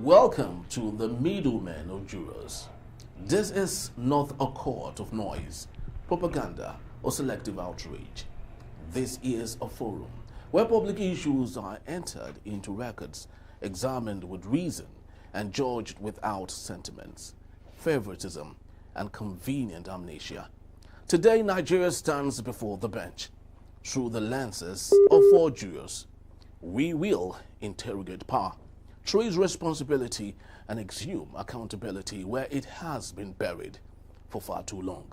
Welcome to the middlemen of jurors. This is not a court of noise, propaganda, or selective outrage. This is a forum where public issues are entered into records, examined with reason, and judged without sentiments, favoritism, and convenient amnesia. Today, Nigeria stands before the bench. Through the lenses of 4 jurors, we will interrogate power, trace responsibility, and exhume accountability where it has been buried for far too long.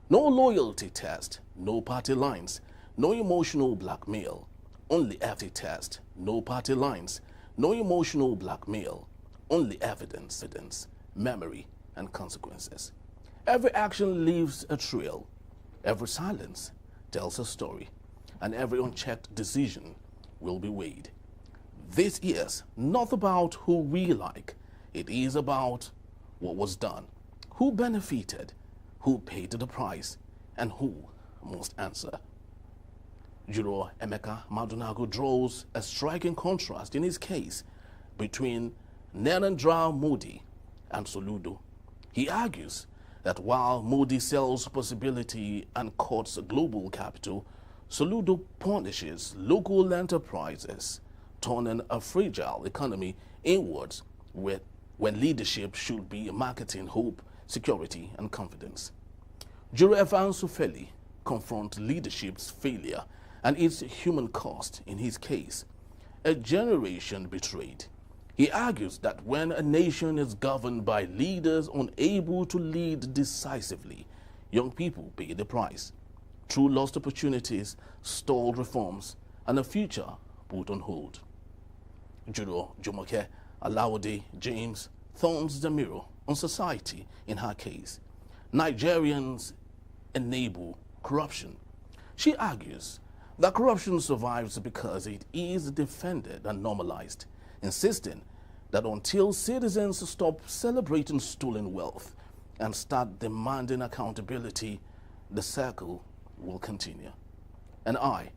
No loyalty test, no party lines, no emotional blackmail, only evidence test, no party lines, no emotional blackmail, only evidence, memory, and consequences. Every action leaves a trail, every silence tells a story, and every unchecked decision will be weighed. This is not about who we like. It is about what was done, who benefited, who paid the price, and who must answer. Juror Emeka Madunago draws a striking contrast in his case between Narendra Modi and Soludo. He argues that while Modi sells possibility and courts global capital, Soludo punishes local enterprises, turning a fragile economy inwards when leadership should be marketing hope, security, and confidence. Juror Evan Sufeli confronts leadership's failure and its human cost in his case, a generation betrayed. He argues that when a nation is governed by leaders unable to lead decisively, young people pay the price through lost opportunities, stalled reforms, and a future put on hold. Juror Jumoke Alawode James turns the mirror on society in her case. Nigerians enable corruption. She argues that corruption survives because it is defended and normalized, insisting that until citizens stop celebrating stolen wealth and start demanding accountability, the circle will continue. And I,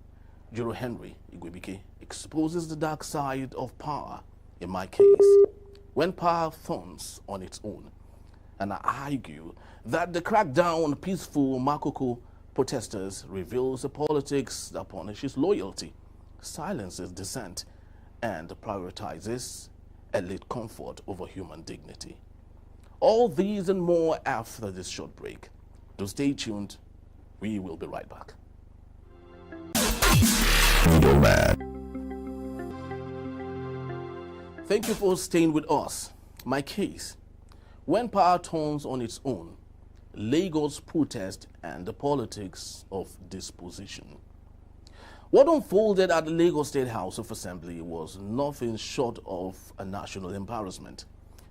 Juror Henry Igwebike, exposes the dark side of power in my case, when power thorns on its own. And I argue that the crackdown on peaceful Makoko protesters reveals a politics that punishes loyalty, silences dissent, and prioritizes elite comfort over human dignity. All these and more after this short break. So stay tuned. We will be right back. Thank you for staying with us. My case: when power turns on its own, Lagos protest and the politics of disposition. What unfolded at the Lagos State House of Assembly was nothing short of a national embarrassment.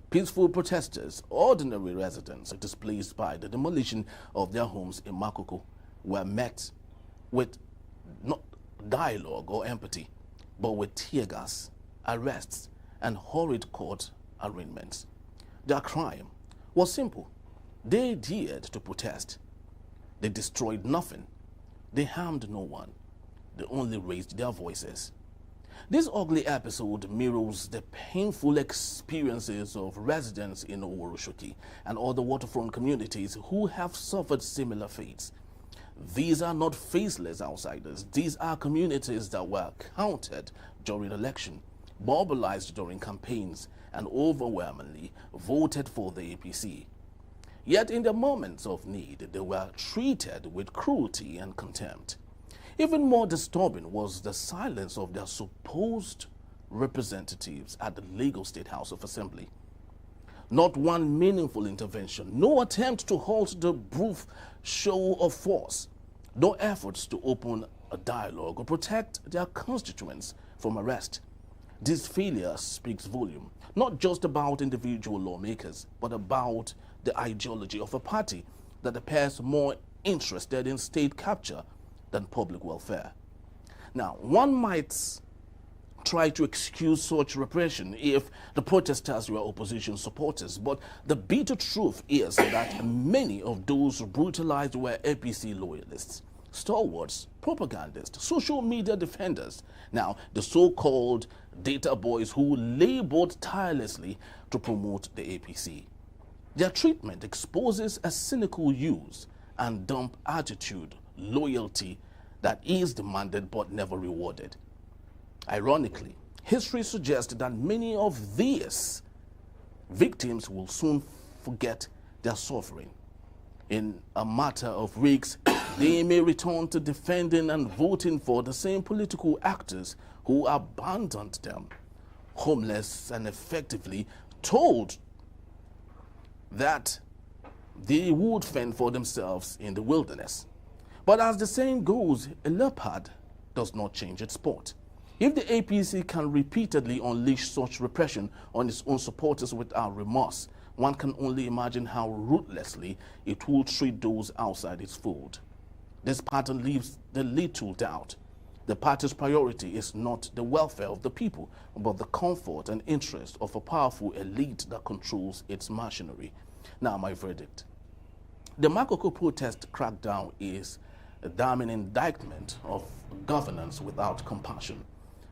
Peaceful protesters, ordinary residents displaced by the demolition of their homes in Makoko, were met with not dialogue or empathy, but with teargas, arrests, and horrid court arraignments. Their crime was simple. They dared to protest. They destroyed nothing. They harmed no one. They only raised their voices. This ugly episode mirrors the painful experiences of residents in Oworoshoki and other waterfront communities who have suffered similar fates. These are not faceless outsiders. These are communities that were counted during election, mobilized during campaigns, and overwhelmingly voted for the APC. Yet in the moments of need, they were treated with cruelty and contempt. Even more disturbing was the silence of their supposed representatives at the Lagos State House of Assembly. Not one meaningful intervention, no attempt to halt the brute show of force, no efforts to open a dialogue or protect their constituents from arrest. This failure speaks volume, not just about individual lawmakers, but about the ideology of a party that appears more interested in state capture than public welfare. Now, one might try to excuse such repression if the protesters were opposition supporters, but the bitter truth is that many of those brutalized were APC loyalists. stalwarts, propagandists, social media defenders, now the so-called data boys who labored tirelessly to promote the APC. Their treatment exposes a cynical use and dump attitude, loyalty that is demanded but never rewarded. Ironically, history suggests that many of these victims will soon forget their suffering. In a matter of weeks, they may return to defending and voting for the same political actors who abandoned them, homeless, and effectively told that they would fend for themselves in the wilderness. But as the saying goes, a leopard does not change its spot. If the APC can repeatedly unleash such repression on its own supporters without remorse, one can only imagine how ruthlessly it will treat those outside its fold. This pattern leaves the little doubt. The party's priority is not the welfare of the people, but the comfort and interest of a powerful elite that controls its machinery. Now, my verdict. The Makoko protest crackdown is a damning indictment of governance without compassion.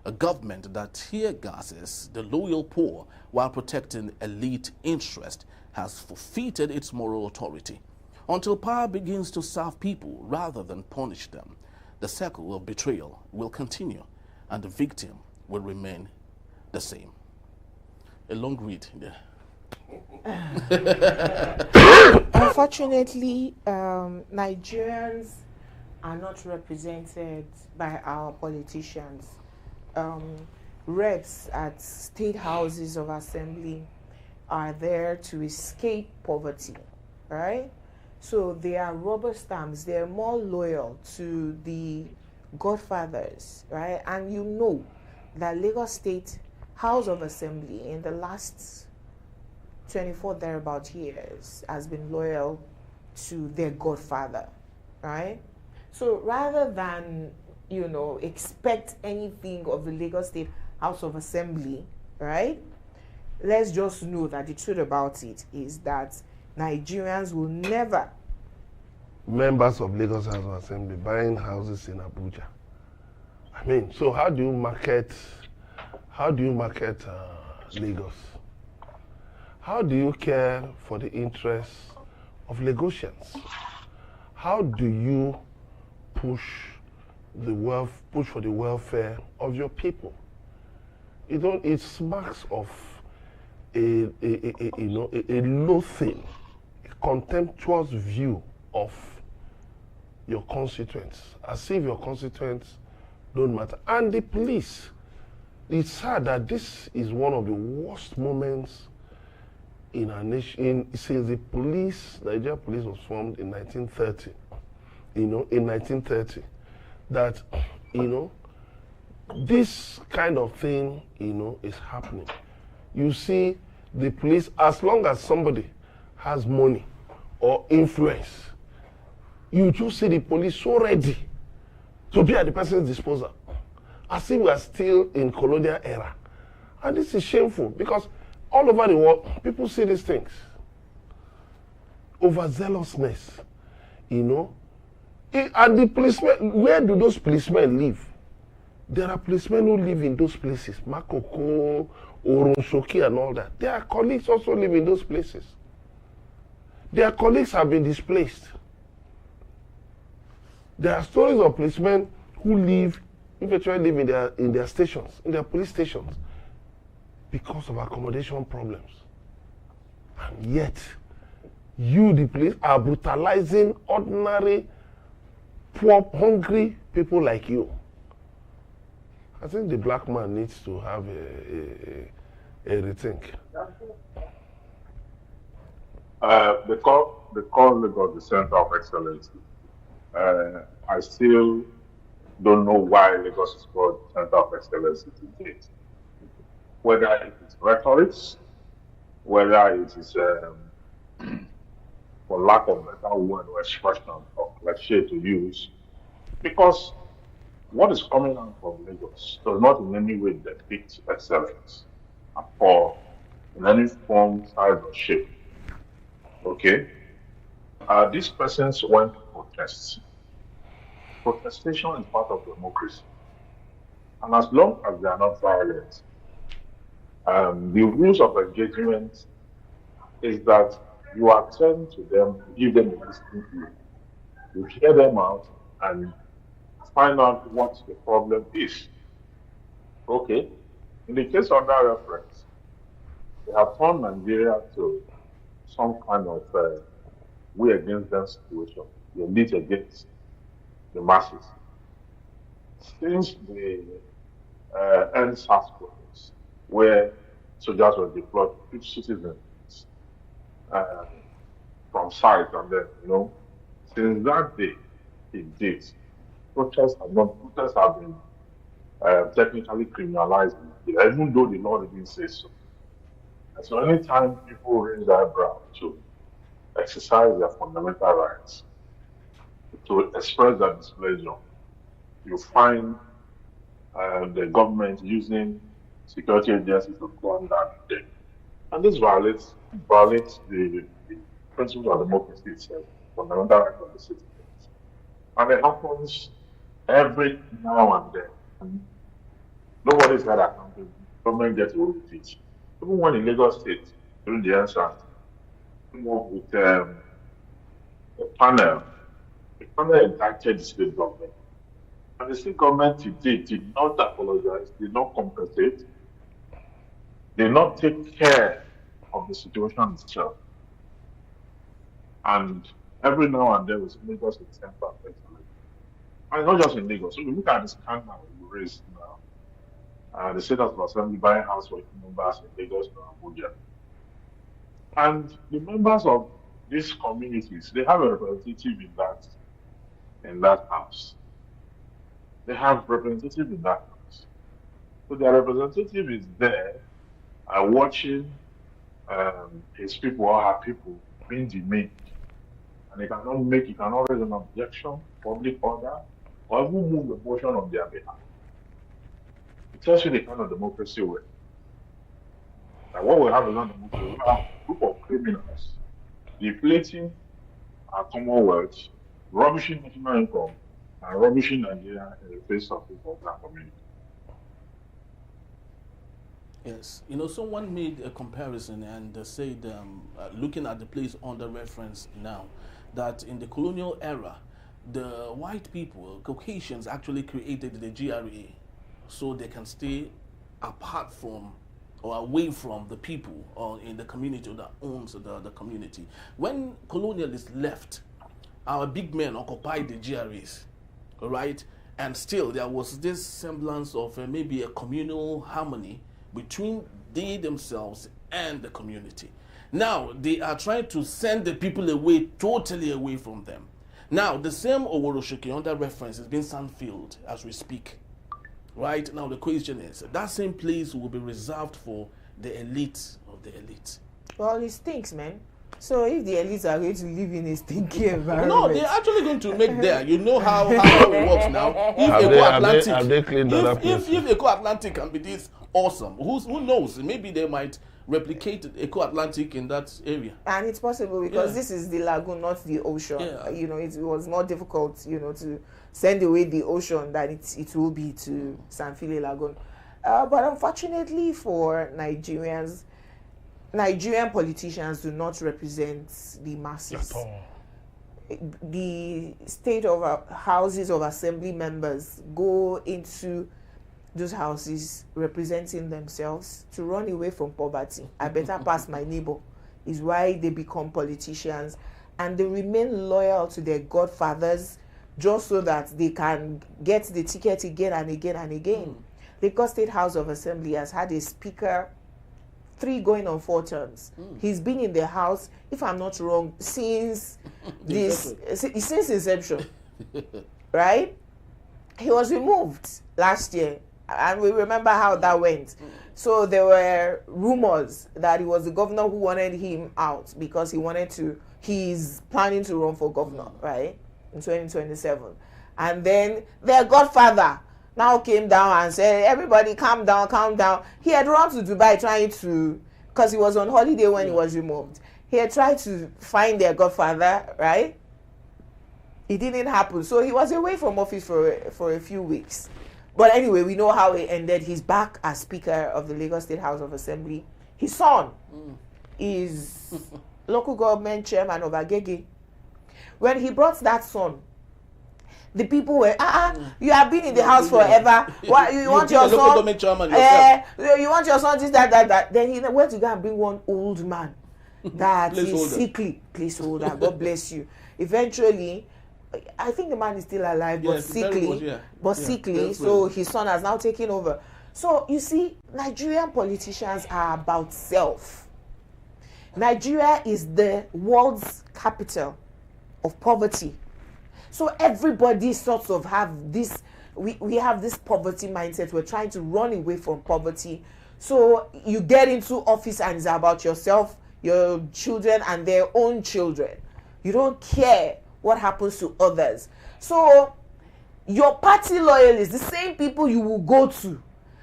A government that tear gases the loyal poor while protecting elite interest has forfeited its moral authority. Until power begins to serve people rather than punish them, the cycle of betrayal will continue and the victim will remain the same. A long read there. Unfortunately, Nigerians are not represented by our politicians. Reps at state houses of assembly are there to escape poverty, right? So they are rubber stamps. They're more loyal to the godfathers, right? And you know that Lagos State House of Assembly in the last 24 thereabout years has been loyal to their godfather, right? So rather than, you know, expect anything of the Lagos State House of Assembly, right? Let's just know that the truth about it is that Nigerians will never. Members of Lagos House of Assembly buying houses in Abuja. I mean, so how do you market Lagos? How do you care for the interests of Lagosians? How do you push for the welfare of your people? It smacks of a loathing, a contemptuous view of your constituents, as if your constituents don't matter. And the police, it's sad that this is one of the worst moments in our nation, since the Nigeria police was formed in 1930, that, this kind of thing, is happening. You see the police, as long as somebody has money or influence, you just see the police so ready to be at the person's disposal, as if we are still in colonial era. And this is shameful because all over the world, people see these things. Overzealousness, And the policemen, where do those policemen live? There are policemen who live in those places, Makoko, Oworoshoki and all that. Their colleagues also live in those places. Their colleagues have been displaced. There are stories of policemen who eventually live in their stations, in their police stations, because of accommodation problems. And yet, you, the police, are brutalizing ordinary, poor, hungry people like you. I think the black man needs to have a rethink. They call Lagos the center of excellence. I still don't know why Lagos is called the center of excellence today. Whether it is rhetoric, whether it is, for lack of better word or expression or cliche to use, because what is coming out from Lagos does not in any way depict excellence at all, in any form, size, or shape. Okay? These persons went to protest. protestation is part of democracy. And as long as they are not violent, the rules of engagement is that you attend to them, give them a listening ear. You hear them out and find out what the problem is. Okay. In the case of that reference, they have turned Nigeria to some kind of we against them situation, the elite against the masses. Since the end SARS protests, where soldiers were deployed to each citizen from site, and then, since that day, it did. Protests have been technically criminalized, even though the law didn't say so. And so anytime people raise their brow to exercise their fundamental rights, to express their displeasure, you find the government using security agencies to clamp down on them. And this violates the principles of democracy itself, fundamental rights of the citizens. And it happens every now and then. And nobody's held accountable. Government gets away with it. Even when in Lagos State, during the answer, came up with a panel. The panel indicted the state government. And the state government today did not apologize, did not compensate, did not take care of the situation itself. And every now and then, we see Lagos in center of excellence. And not just in Lagos. So we look at the scandal we raised now. The State House of Assembly buying house for members in Lagos and Abuja. And the members of these communities, they have a representative in that house. They have representative in that house. So their representative is there watching his people or her people being demeaned. And he cannot raise an objection, public order, or even move the motion on their behalf. It tells you the kind of democracy we're. And what we have is not democracy. We have a group of criminals depleting our commonwealth, rubbishing national income, and rubbishing Nigeria in the face of people of that community. Yes, someone made a comparison and said, looking at the place under reference now, that in the colonial era, the white people, Caucasians, actually created the GRA so they can stay apart from or away from the people or in the community that owns the community. When colonialists left, our big men occupied the GRAs, right? And still there was this semblance of maybe a communal harmony between they themselves and the community. Now they are trying to send the people away, totally away from them. Now the same Oworoshoki under reference is being Sandfield as we speak. Right? Now the question is, that same place will be reserved for the elite of the elite. Well, it stinks, man. So if the elites are going to live in a stinky environment... No, they're actually going to make there. You know how it works now. If Eco-Atlantic can be this awesome, who knows? Maybe they might replicate Eco-Atlantic in that area. And it's possible because this is the lagoon, not the ocean. Yeah. It was more difficult, to send away the ocean than it will be to Sanfile Lagoon. But unfortunately for Nigerians, Nigerian politicians do not represent the masses. At all. The state of houses of assembly members go into those houses representing themselves to run away from poverty. I better pass my neighbor is why they become politicians, and they remain loyal to their godfathers just so that they can get the ticket again and again and again. Lagos State House of Assembly has had a speaker 3 going on 4 terms. He's been in the house, if I'm not wrong, since inception, right? He was removed last year, and we remember how that went. So there were rumors that it was the governor who wanted him out because he's planning to run for governor, right, in 2027. And then their godfather now came down and said, everybody calm down, calm down. He had run to Dubai because he was on holiday when he was removed. He had tried to find their godfather, right? it didn't happen. So he was away from office for a few weeks. But anyway, we know how it ended. He's back as Speaker of the Lagos State House of Assembly. His son is local government chairman of Agege. When he brought that son, the people were, you have been in the house forever. Why you want your son? You want your son this, that. Then he went to go and bring one old man that is sickly. Placeholder. God bless you. Eventually, I think the man is still alive, but sickly. Sickly. So his son has now taken over. So you see, Nigerian politicians are about self. Nigeria is the world's capital of poverty. So everybody sort of have this, we have this poverty mindset. We're trying to run away from poverty. So you get into office and it's about yourself, your children and their own children. You don't care what happens to others. So your party loyalists, the same people you will go to,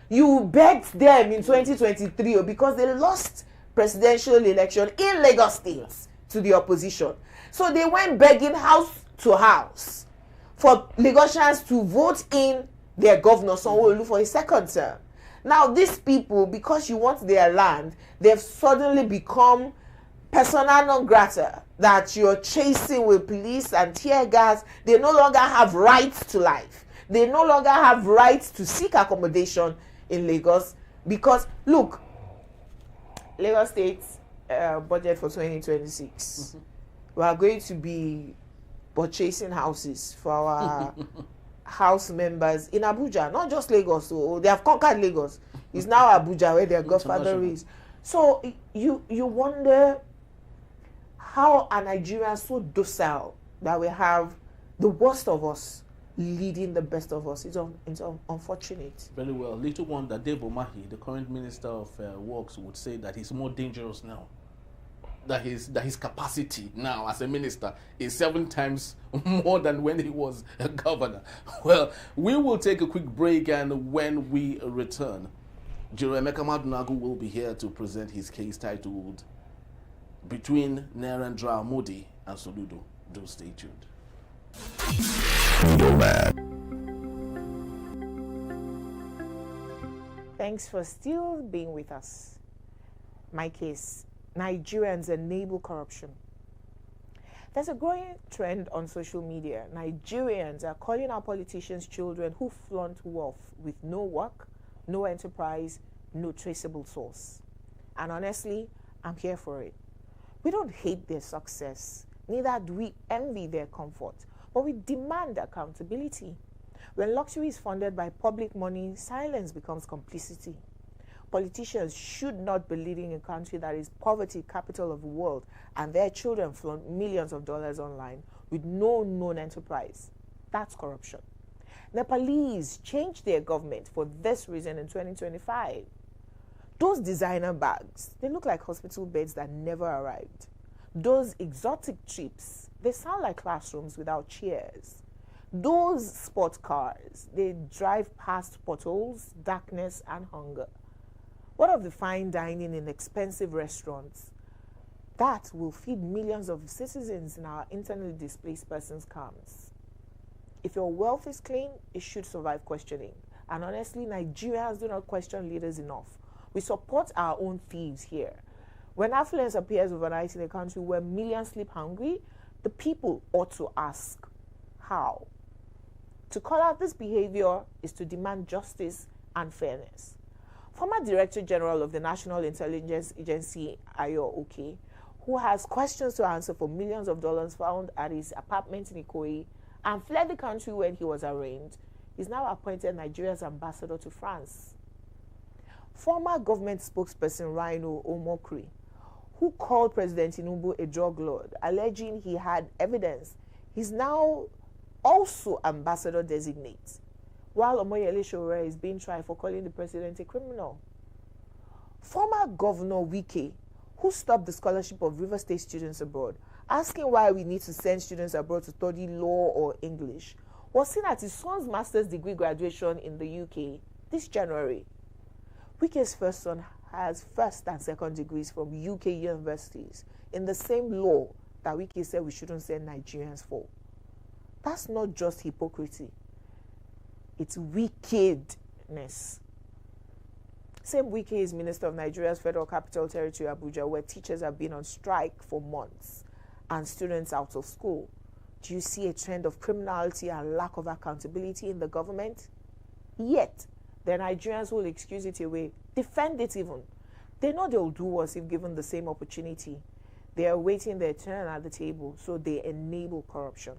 you begged them in 2023 because they lost presidential election in Lagos State to the opposition. So they went begging house to house for Lagosians to vote in their governor Sanwo-Olu for a second term. Now these people, because you want their land, they've suddenly become persona non grata, that you're chasing with police and tear gas. They no longer have rights to life. They no longer have rights to seek accommodation in Lagos because, look, Lagos State's budget for 2026, we are going to be purchasing houses for our house members in Abuja, not just Lagos. So they have conquered Lagos. It's now Abuja where their godfather is. So you wonder how a Nigerian so docile that we have the worst of us leading the best of us. It's unfortunate. Very well. Little wonder Dave Umahi, the current Minister of Works, would say that he's more dangerous now. That his capacity now as a minister is 7 times more than when he was a governor. Well, we will take a quick break, and when we return, Jeremeka Madunagu will be here to present his case titled Between Narendra Modi and Soludo. Do stay tuned. Thanks for still being with us. My case: Nigerians enable corruption. There's a growing trend on social media. Nigerians are calling our politicians children who flaunt wealth with no work, no enterprise, no traceable source. And honestly, I'm here for it. We don't hate their success, neither do we envy their comfort, but we demand accountability. When luxury is funded by public money, silence becomes complicity. Politicians should not be leading a country that is poverty capital of the world and their children flaunt millions of dollars online with no known enterprise. That's corruption. Nepalese changed their government for this reason in 2025. Those designer bags, they look like hospital beds that never arrived. Those exotic trips, they sound like classrooms without chairs. Those sport cars, they drive past potholes, darkness, and hunger. What of the fine dining in expensive restaurants? That will feed millions of citizens in our internally displaced persons camps. If your wealth is clean, it should survive questioning. And honestly, Nigerians do not question leaders enough. We support our own thieves here. When affluence appears overnight in a country where millions sleep hungry, the people ought to ask, how? To call out this behavior is to demand justice and fairness. Former Director General of the National Intelligence Agency, Ayo Oke, who has questions to answer for millions of dollars found at his apartment in Ikoyi and fled the country when he was arraigned, is now appointed Nigeria's ambassador to France. Former government spokesperson Rhino Omokri, who called President Tinubu a drug lord, alleging he had evidence, is now also ambassador designate, while Omoyele Sowore is being tried for calling the president a criminal. Former Governor Wike, who stopped the scholarship of River State students abroad, asking why we need to send students abroad to study law or English, was seen at his son's master's degree graduation in the UK this January. Wike's first son has first and second degrees from UK universities in the same law that Wike said we shouldn't send Nigerians for. That's not just hypocrisy. It's wickedness. Same Wike is Minister of Nigeria's Federal Capital Territory, Abuja, where teachers have been on strike for months and students out of school. Do you see a trend of criminality and lack of accountability in the government? Yet, the Nigerians will excuse it away, defend it even. They know they'll do worse if given the same opportunity. They are waiting their turn at the table, so they enable corruption.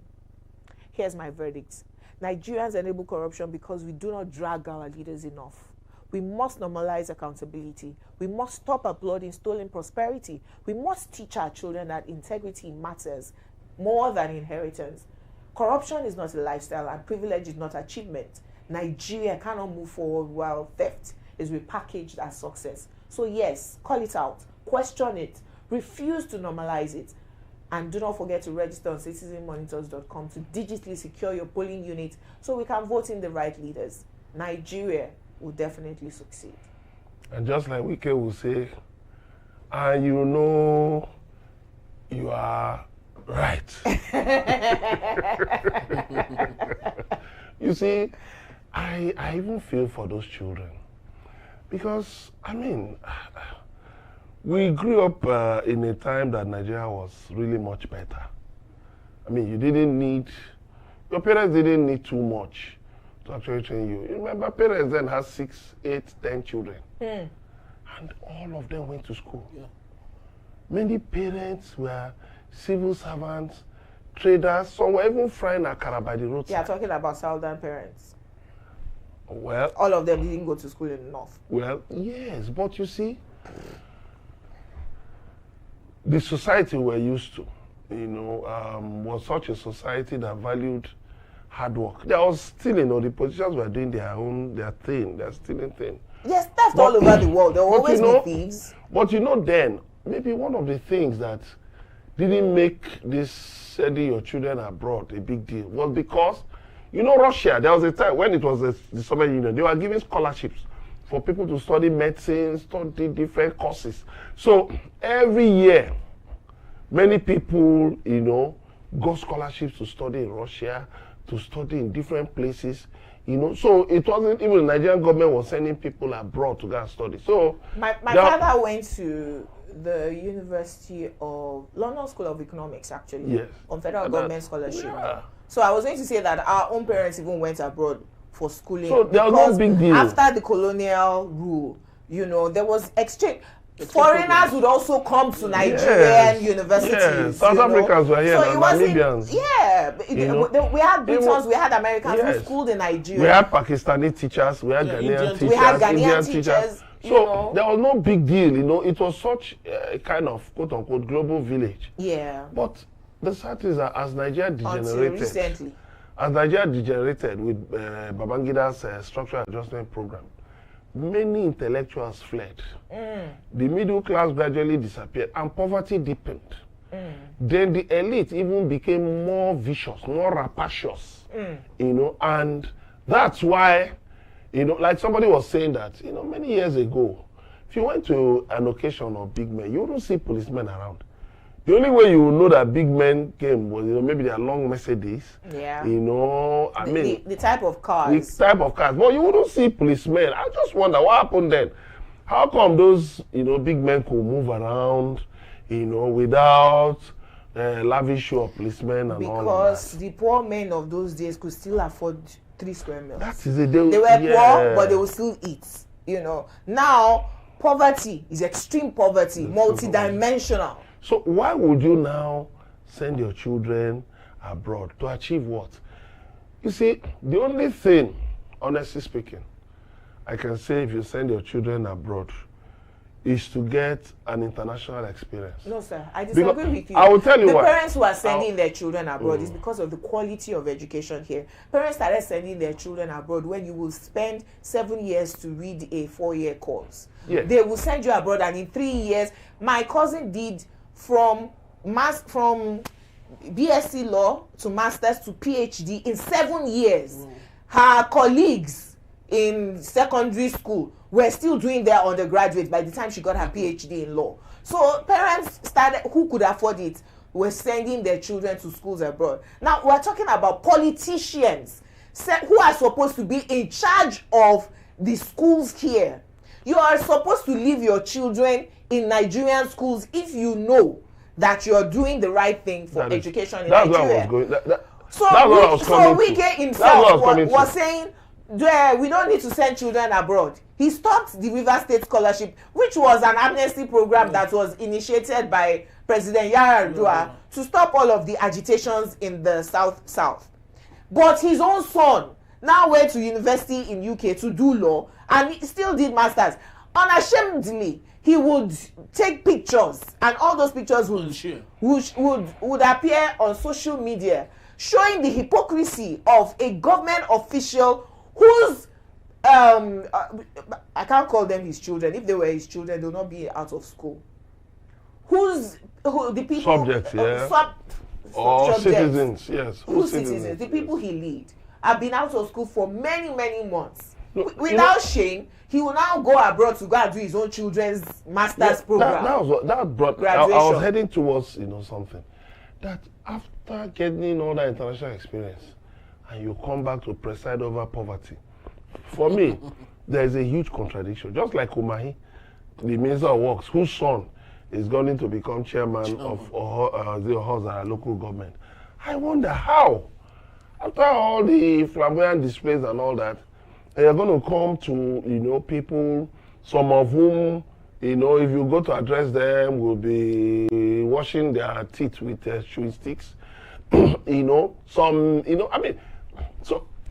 Here's my verdict. Nigerians enable corruption because we do not drag our leaders enough. We must normalize accountability. We must stop applauding stolen prosperity. We must teach our children that integrity matters more than inheritance. Corruption is not a lifestyle and privilege is not achievement. Nigeria cannot move forward while theft is repackaged as success. So yes, call it out, question it, refuse to normalize it, and do not forget to register on citizenmonitors.com to digitally secure your polling unit so we can vote in the right leaders. Nigeria will definitely succeed. And just like Wike will say, and you know you are right. You see, I even feel for those children because, I mean, we grew up in a time that Nigeria was really much better. I mean, your parents didn't need too much to actually train you. You remember, parents then had 6, 8, 10 children. And all of them went to school. Yeah. Many parents were civil servants, traders, some were even frying akara by the roadside. Yeah, talking about southern parents. Well, all of them didn't go to school in the north. Well, yes, but you see, the society we're used to, was such a society that valued hard work. There was still, the politicians were doing their thing, their stealing thing. Yes, theft all over the world. There will always be thieves. But then, maybe one of the things that didn't make this sending your children abroad a big deal was because, Russia, there was a time when it was the Soviet Union, they were giving scholarships for people to study medicine, study different courses. So every year, many people, got scholarships to study in Russia, to study in different places, So it wasn't even the Nigerian government was sending people abroad to go and study. So my father went to the University of London School of Economics, actually, yes, on federal government scholarship. Yeah. So I was going to say that our own parents even went abroad for schooling. So there was no big deal. After the colonial rule, there was exchange. Foreigners would also come to Nigerian universities. Yes. South Africans were here, so Namibians. Yeah, we had Britons, we had Americans who schooled in Nigeria. We had Pakistani teachers, we had Ghanaian teachers, we had Ghanaian teachers. So there was no big deal, It was such a kind of quote-unquote global village. Yeah. But the fact is that as Nigeria degenerated, with Babangida's structural adjustment program, many intellectuals fled. The middle class gradually disappeared and poverty deepened. Then the elite even became more vicious, more rapacious, and that's why, like somebody was saying that, many years ago, if you went to an occasion of big men, you wouldn't see policemen around. The only way you would know that big men came was, maybe their long Mercedes. Yeah. The type of cars. The type of cars. But you wouldn't see policemen. I just wonder what happened then. How come those, big men could move around, without lavish show of policemen and all of that? Because the poor men of those days could still afford 3 square meals. That is it. They were poor, but they would still eat. Now, poverty is extreme poverty, multidimensional. So why would you now send your children abroad to achieve what? You see, the only thing, honestly speaking, I can say if you send your children abroad is to get an international experience. No, sir. I disagree with you. I will tell you why. The parents who are sending their children abroad is because of the quality of education here. Parents started sending their children abroad when you will spend 7 years to read a 4-year course. Yes. They will send you abroad, and in 3 years, my cousin did from BSc law to masters to PhD in 7 years. Her colleagues in secondary school were still doing their undergraduate by the time she got her PhD in law. So parents started, who could afford it, were sending their children to schools abroad. Now we're talking about politicians who are supposed to be in charge of the schools here. You are supposed to leave your children in Nigerian schools if you know that you're doing the right thing for education in Nigeria. That's where I was going. So Wike himself was saying, we don't need to send children abroad. He stopped the River State Scholarship, which was an amnesty program that was initiated by President Yar'Adua to stop all of the agitations in the South. But his own son now went to university in UK to do law, and he still did masters. Unashamedly, he would take pictures, and all those pictures would appear on social media, showing the hypocrisy of a government official whose I can't call them his children. If they were his children, they'll not be out of school. The people subjects, or citizens, yes. Who's citizens? The people he lead have been out of school for many, many months. Without shame, he will now go abroad to go and do his own children's master's program. That brought graduation. I was heading towards something that after getting all that international experience, and you come back to preside over poverty. For me, there is a huge contradiction. Just like Umahi, the Minister of Works, whose son is going to become chairman of the Ohozara local government. I wonder how, after all the flamboyant displays and all that, you're going to come to, people, some of whom, if you go to address them, will be washing their teeth with chewing sticks. So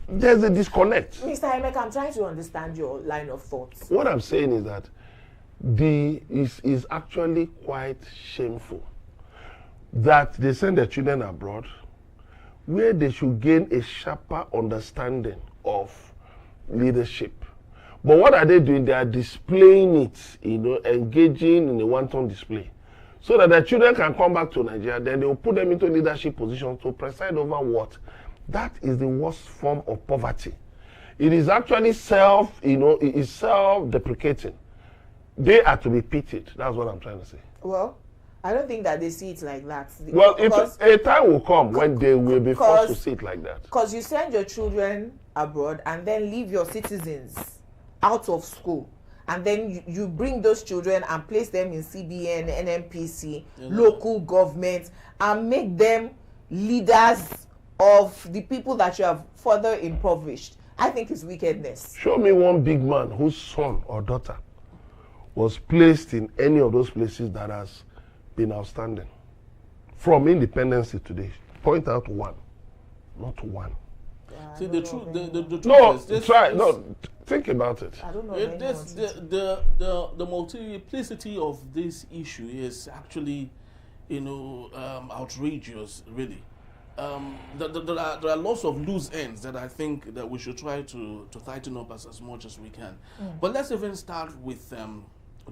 there's a disconnect. Mr. Emeka, I'm trying to understand your line of thoughts. What I'm saying is that is actually quite shameful that they send their children abroad where they should gain a sharper understanding of leadership. But what are they doing? They are displaying it, engaging in a wanton display. So that their children can come back to Nigeria, then they will put them into leadership positions to preside over what? That is the worst form of poverty. It is actually self-deprecating. They are to be pitied. That's what I'm trying to say. Well, I don't think that they see it like that. Well, a time will come when they will be forced to see it like that. Because you send your children abroad and then leave your citizens out of school. And then you bring those children and place them in CBN, NNPC, local government, and make them leaders of the people that you have further impoverished. I think it's wickedness. Show me one big man whose son or daughter was placed in any of those places that has been outstanding. From independence to today. Point out one. Not one. See, the truth is... Think about it. I don't know. The multiplicity of this issue is actually, outrageous, really. There are lots of loose ends that I think that we should try to tighten up as much as we can. But let's even start with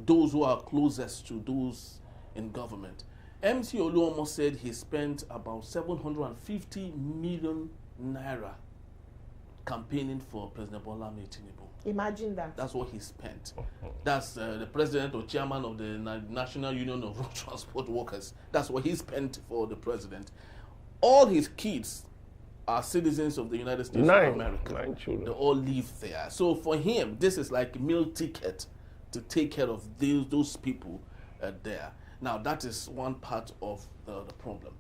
those who are closest to those in government. MC Oluomo said he spent about 750 million naira campaigning for President Bola Ahmed Tinubu. Imagine that. That's what he spent. That's the president or chairman of the National Union of Road Transport Workers. That's what he spent for the president. All his kids are citizens of the United States of America. 9 children. They all live there. So for him, this is like a meal ticket to take care of those people there. Now, that is one part of the problem.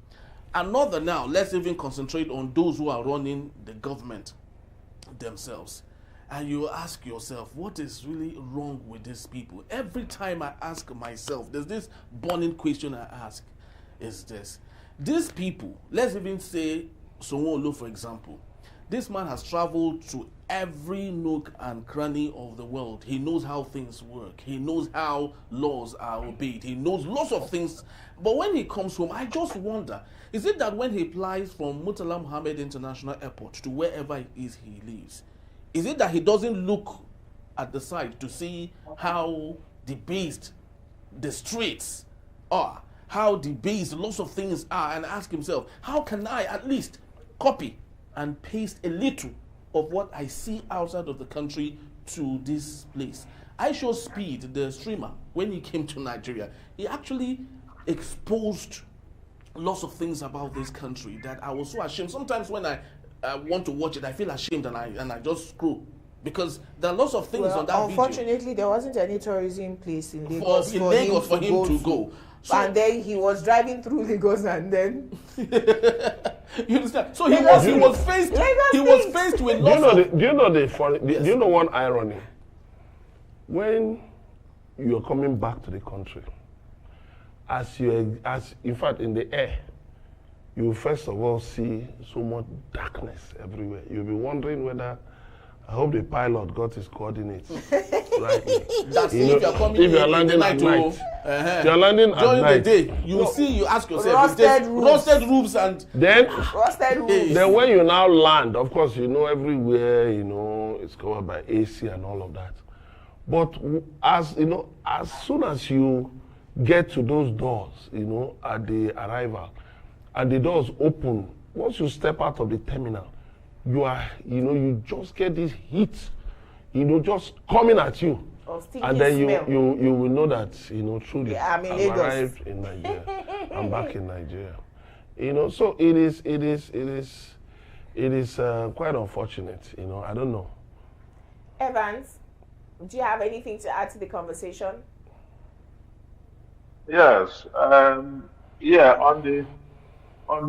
Another now, let's even concentrate on those who are running the government themselves. And you ask yourself, what is really wrong with these people? Every time I ask myself, there's this burning question I ask, is this. These people, let's even say Sonwo-Olu, for example. This man has traveled to every nook and cranny of the world. He knows how things work. He knows how laws are obeyed. He knows lots of things. But when he comes home, I just wonder, is it that when he flies from Murtala Muhammed International Airport to wherever it is he lives, is it that he doesn't look at the side to see how debased the streets are, how debased lots of things are, and ask himself, how can I at least copy and paste a little of what I see outside of the country to this place? I Show Speed, the streamer, when he came to Nigeria, he actually exposed lots of things about this country that I was so ashamed. Sometimes when I want to watch it, I feel ashamed and I just scroll. Because there are lots of things on that unfortunately, video. there wasn't any tourism place in Lagos for him to go. So, and then he was driving through Lagos, and then you understand? So he was faced with lots of. Do you know the funny? Do you know one irony? When you're coming back to the country, as in fact in the air, you first of all see so much darkness everywhere. You'll be wondering whether, I hope the pilot got his coordinates right. That's if you're coming if you're landing at night. If you're landing at night. During the day, you ask yourself, rusted roofs and then rusted roofs. Then when you now land, of course, everywhere, it's covered by AC and all of that. But as soon as you get to those doors, at the arrival, and the doors open, once you step out of the terminal, you just get this heat, just coming at you. And then you will know that, truly, I've arrived in Nigeria. I'm back in Nigeria. So it is quite unfortunate, I don't know. Evans, do you have anything to add to the conversation? Yes. On the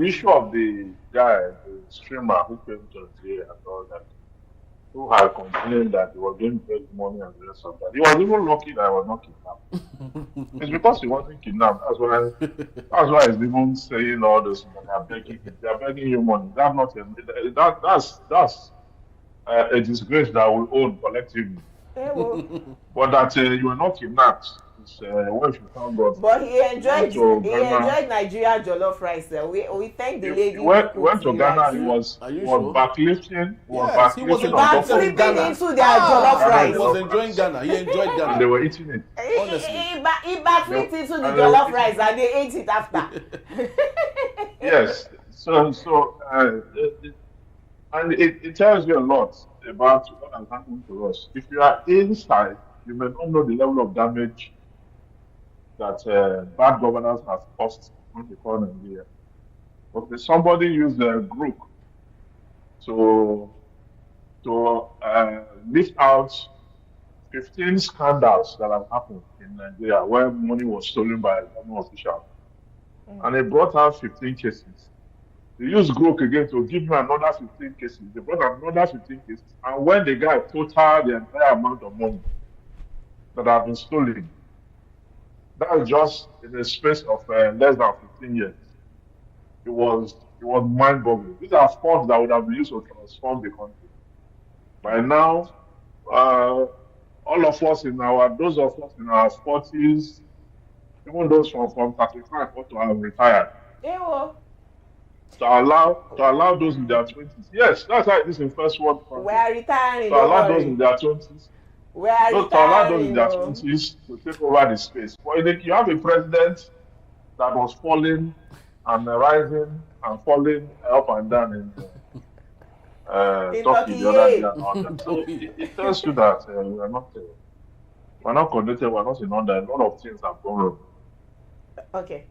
issue of the guy, the streamer who came to Nigeria and all that, who had complained that he was getting paid money and the rest of that. He was even lucky that I was not kidnapped. It's because he wasn't kidnapped. That's why he's even saying all those things. They are begging you money. That's a disgrace that we own collectively. But that you were not kidnapped. But he enjoyed Nigeria jollof rice. We thank the lady. Went to Ghana. He was backlifting. He was backflipping into their jollof rice. He was enjoying Ghana. He enjoyed Ghana. And they were eating it. He backflipped into the jollof rice and they ate it after. Yes. So and it tells you a lot about what has happened to us. If you are inside, you may not know the level of damage that bad governance has caused on the economy. Okay, somebody used a group to lift out 15 scandals that have happened in Nigeria where money was stolen by government officials. And they brought out 15 cases. They used Grok again to give me another 15 cases. They brought another 15 cases. And when the guy totaled the entire amount of money that have been stolen, that was just in the space of less than 15 years. It was mind-boggling. These are funds that would have been used to transform the country. By now, those of us in our 40s, even those from 35 ought to have retired. To allow those in their 20s. Yes, that's how it is in first world countries. We are retiring. To allow those in their 20s. To allow those in their 20s to take over the space. But you have a president that was falling and rising and falling up and down in Turkey the other day and all that. So it tells you that we're not connected, we're not in order. A lot of things have gone wrong. Okay.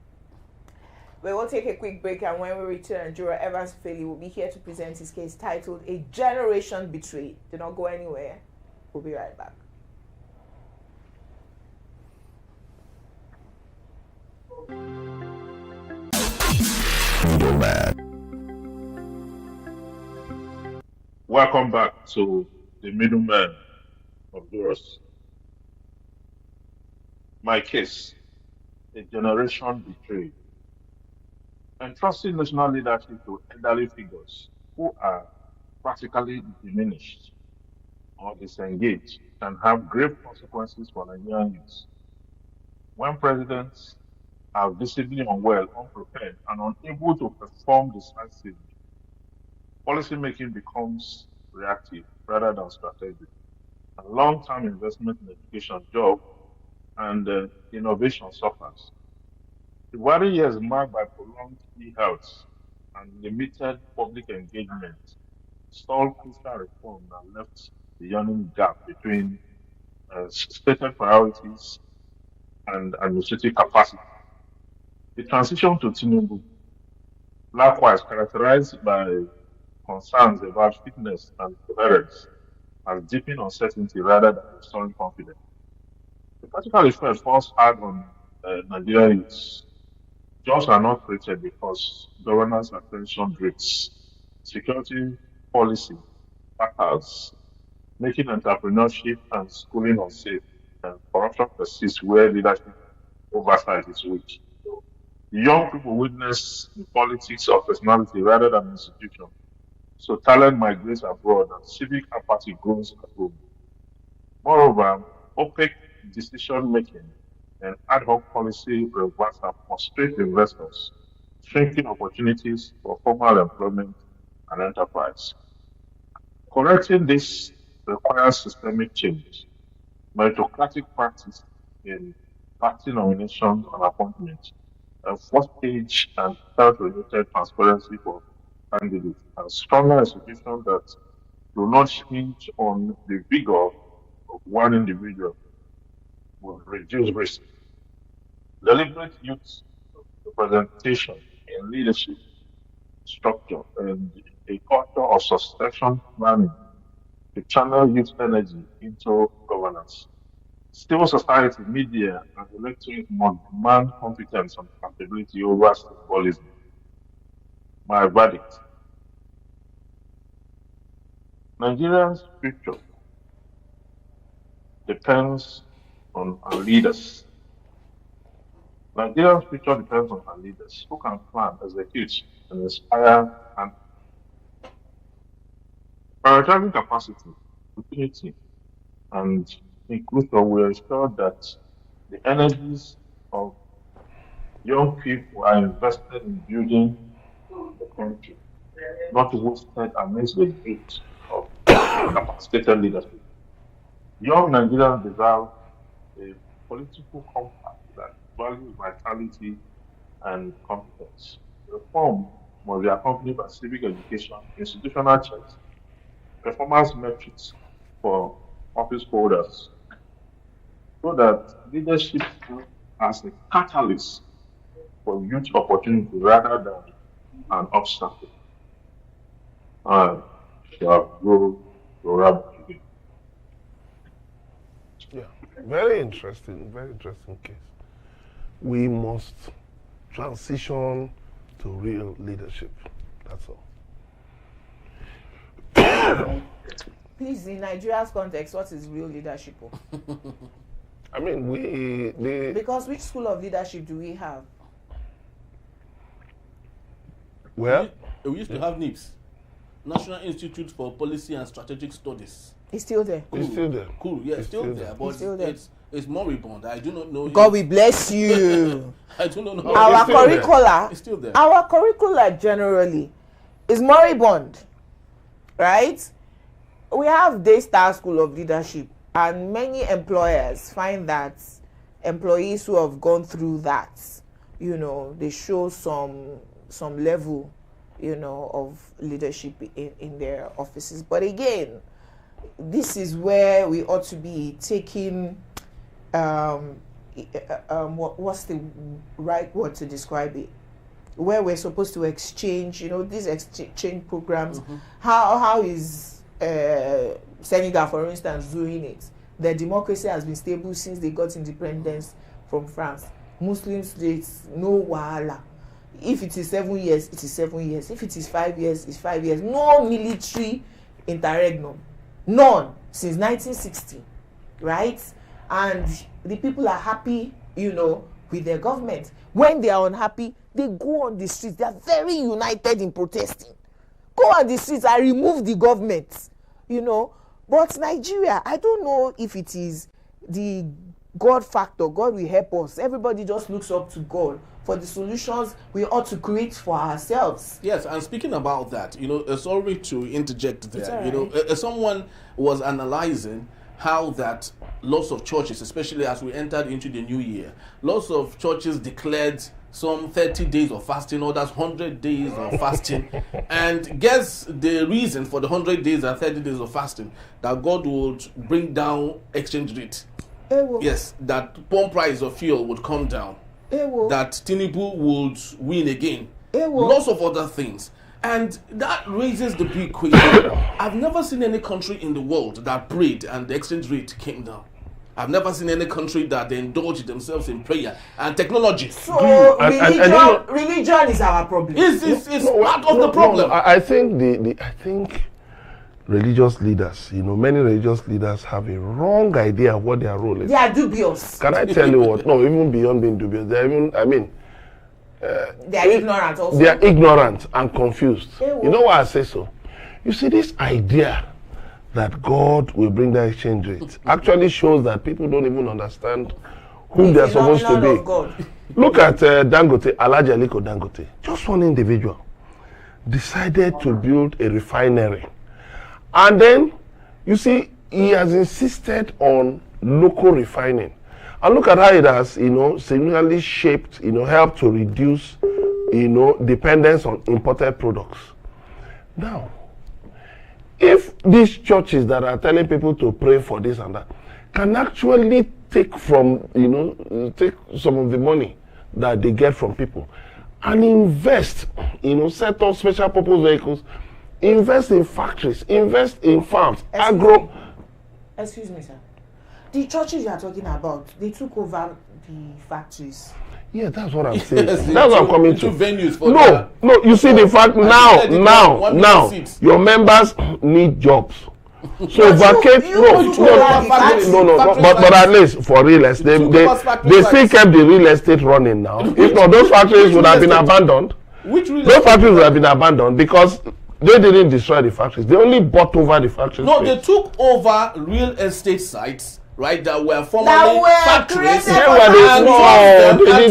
We will take a quick break, and when we return, Juror Evans Philly will be here to present his case titled A Generation Betrayed. Do not go anywhere. We'll be right back. Welcome back to the middleman of yours. My case, A Generation Betrayed. Entrusting national leadership to elderly figures who are practically diminished or disengaged can have grave consequences for Nigerian youth. When presidents are visibly unwell, unprepared, and unable to perform decisively, policymaking becomes reactive rather than strategic. And long-term investment in education, job, and innovation suffers. The worry years marked by prolonged e-health and limited public engagement stalled fiscal reform and left the yawning gap between stated priorities and administrative capacity. The transition to Tinubu Likewise, characterized by concerns about fitness and coherence and deepening uncertainty rather than restoring confidence. The practical effect falls hard on Nigerian youths. Jobs are not created because governance attention drifts. Security policy backwards, making entrepreneurship and schooling unsafe, and corruption persists where leadership oversight is weak. Young people witness the politics of personality rather than institution. So talent migrates abroad and civic apathy grows at home. Moreover, opaque decision making and ad hoc policy reversal frustrate investors, shrinking opportunities for formal employment and enterprise. Correcting this requires systemic change, meritocratic practice in party nominations and appointments, and first stage and health-related transparency for candidates, and stronger institutions that do not hinge on the vigor of one individual will reduce risk. Deliberate youth representation in leadership structure and a culture of succession planning to channel youth energy into governance. Civil society, media, and electorate must demand competence and accountability over symbolism. My verdict: Nigeria's future depends on our leaders. Nigeria's future depends on our leaders who can plan, execute, and inspire and prioritizing capacity, opportunity, and inclusion will ensure that the energies of young people are invested in building the country, not wasted amidst the gate of capacitated leadership. Young Nigerians deserve a political compact that values vitality and competence. Reform must be accompanied by civic education, institutional checks, performance metrics for office holders, so that leadership serves as a catalyst for youth opportunity rather than an obstacle. I shall go to wrap again. Yeah, very interesting case. We must transition to real leadership. That's all. Please, in Nigeria's context, what is real leadership? I mean, Because which school of leadership do we have? well, We used to have NIPS, National Institute for Policy and Strategic Studies. It's still there. it's still there. Cool, yeah, It's still still there, there. but It's still there. it's moribund. I do not know. God will bless you. I do not know. It's Our still there. curricula, It's still there. our curricula generally is moribund, right? We have Daystar School of Leadership, and many employers find that employees who have gone through that, they show some level, of leadership in their offices. But again, this is where we ought to be taking what's the right word to describe it, where we're supposed to exchange, these exchange programs. How is Senegal, for instance, doing it? Their democracy has been stable since they got independence from France. Muslim states, no wahala. If it is 7 years, it is 7 years. If it is 5 years, it's 5 years. No military interregnum. None since 1960, right? And the people are happy, with their government. When they are unhappy, they go on the streets. They are very united in protesting. Go on the streets and remove the government, But Nigeria, I don't know if it is the God factor. God will help us. Everybody just looks up to God for the solutions we ought to create for ourselves. Yes, and speaking about that, sorry to interject there. Right. Someone was analyzing how that lots of churches, especially as we entered into the new year, lots of churches declared some 30 days of fasting, others 100 days of fasting. And guess the reason for the 100 days and 30 days of fasting? That God would bring down exchange rate. Yes, that pump price of fuel would come down. That Tinubu would win again. lots of other things. And that raises the big question. I've never seen any country in the world that prayed and the exchange rate came down. I've never seen any country that they indulge themselves in prayer and technology. So religion is our problem. It's part of the problem. I think I think religious leaders, many religious leaders have a wrong idea of what their role is. They are dubious. Can I tell you what? No, even beyond being dubious, they are ignorant also. They are ignorant and confused. You know why I say so? You see, this idea that God will bring the exchange rate actually shows that people don't even understand who they are supposed to be. Look at Dangote, Alhaji Aliko Dangote. Just one individual decided to build a refinery. And then, you see, he has insisted on local refining. And look at how it has, significantly shaped, helped to reduce, dependence on imported products. Now, if these churches that are telling people to pray for this and that can actually take take some of the money that they get from people and invest, set up special purpose vehicles, invest in factories, invest in farms, agro. Excuse me, sir. The churches you are talking about, they took over the factories. Yeah, that's what I'm saying. That's what I'm coming to. Venues for no. You see the fact now, your members need jobs. So vacate. But at least for real estate, they still kept the real estate running now. If not, those factories would have been abandoned. Those factories would have been abandoned because they didn't destroy the factories. They only bought over the factories. No, they took over real estate sites, right, that were formerly factories and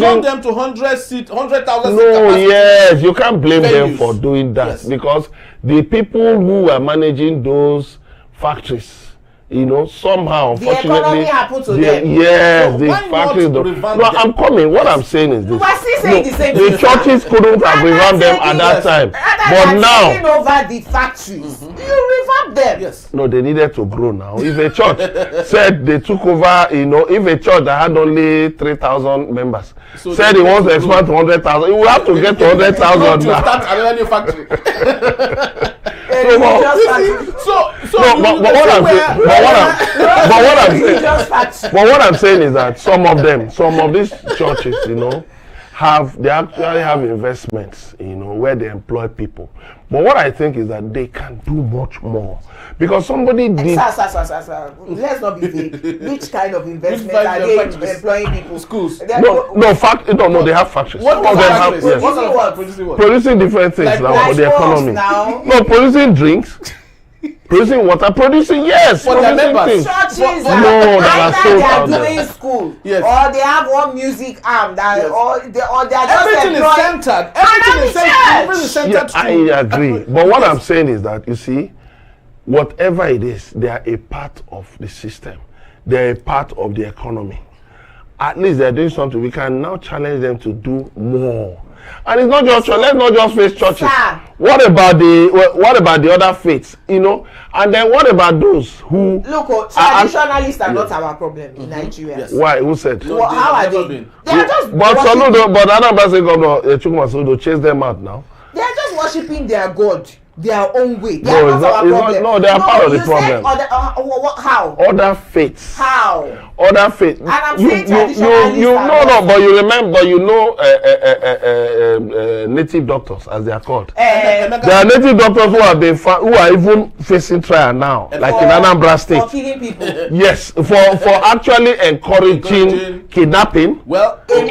turned them to 100,000. No, yes, you can't blame them for doing that because the people who were managing those factories, somehow, unfortunately, the economy happened to them. Yes, so the factories. No, I'm coming. What I'm saying is this: you are still saying the same the churches couldn't have revamped them at that time, but now taking over the factories, you revamp them. Yes. No, they needed to grow now. If a church said they took over, if a church that had only 3,000 members said he wants to expand to 100,000, you will have to get to 100,000 now. To start another new factory. But what I'm saying is that some of these churches, they actually have investments, where they employ people. But what I think is that they can do much more because somebody did. Sir. Let's not be vague. Which kind of investment are they employing people? Schools. They have factories. What of them have producing different things for the economy. No, producing drinks. Producing water, producing for their members. Churches they are doing school, or they have one music arm that, or they are just everything is centered. Everything is centered. I agree, but what I'm saying is that you see, whatever it is, they are a part of the system. They are a part of the economy. At least they are doing something. We can now challenge them to do more. And it's not just let's not just face churches. Sir. What about the other faiths? And then what about those who traditionalists are not our problem in Nigeria? Yes. Why? Who said? How are they? They are just but Anambra Governor Chukwuma Soludo chase them out now. They are just worshiping their God their own way. They are not our problem. No, they are part of the problem. How? Other faiths. How? Other faiths. And I'm saying but you remember, native doctors, as they are called. There are native doctors who are even facing trial now, like in Anambra State. For killing people. Yes, for actually encouraging kidnapping. Well, a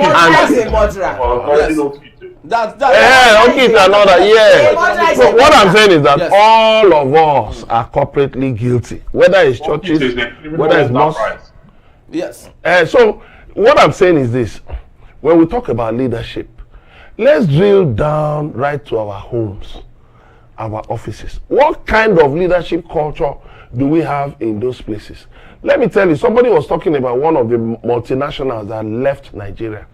murderer. That's okay, another, yeah. So what I'm saying is that all of us are corporately guilty, whether it's churches, whether it's mosques. Yes. So what I'm saying is this: when we talk about leadership, let's drill down right to our homes, our offices. What kind of leadership culture do we have in those places? Let me tell you, somebody was talking about one of the multinationals that left Nigeria.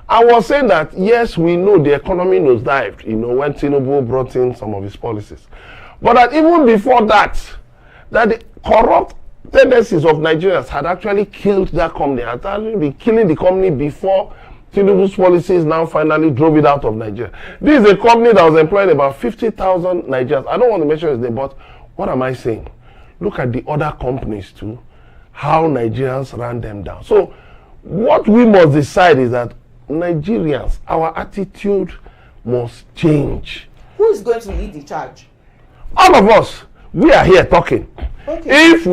I was saying that, yes, we know the economy nosedived, when Tinubu brought in some of his policies. But that even before that the corrupt tendencies of Nigerians had actually killed that company, had actually been killing the company before Tinubu's policies now finally drove it out of Nigeria. This is a company that was employing about 50,000 Nigerians. I don't want to mention his name, but what am I saying? Look at the other companies too, how Nigerians ran them down. So what we must decide is that Nigerians, our attitude must change. Who is going to lead the charge? All of us. We are here talking. Okay. If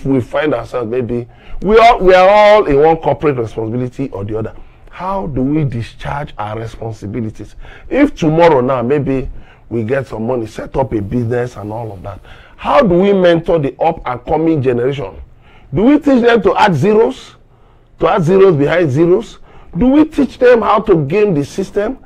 we find ourselves, maybe we are all in one corporate responsibility or the other. How do we discharge our responsibilities? If tomorrow now maybe we get some money, set up a business and all of that, how do we mentor the up and coming generation? Do we teach them to add zeros behind zeros? Do we teach them how to game the system?